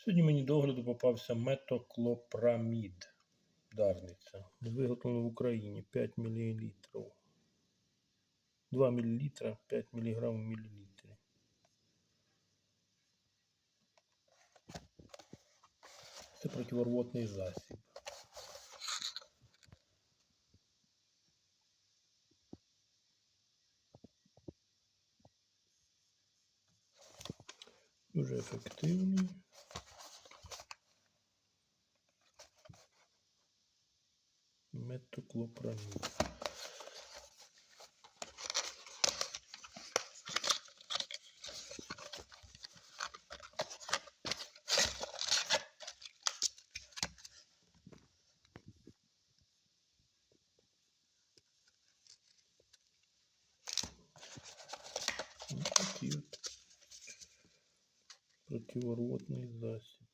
Сьогодні мені до огляду попався метоклопрамід. Дарниця. Виготовлено в Україні 5 мл. 2 мл, 5 мг в мілілітрі. Це противорвотний засіб. Дуже ефективний. Метоклопрамід. Ось такий от противорвотний засіб.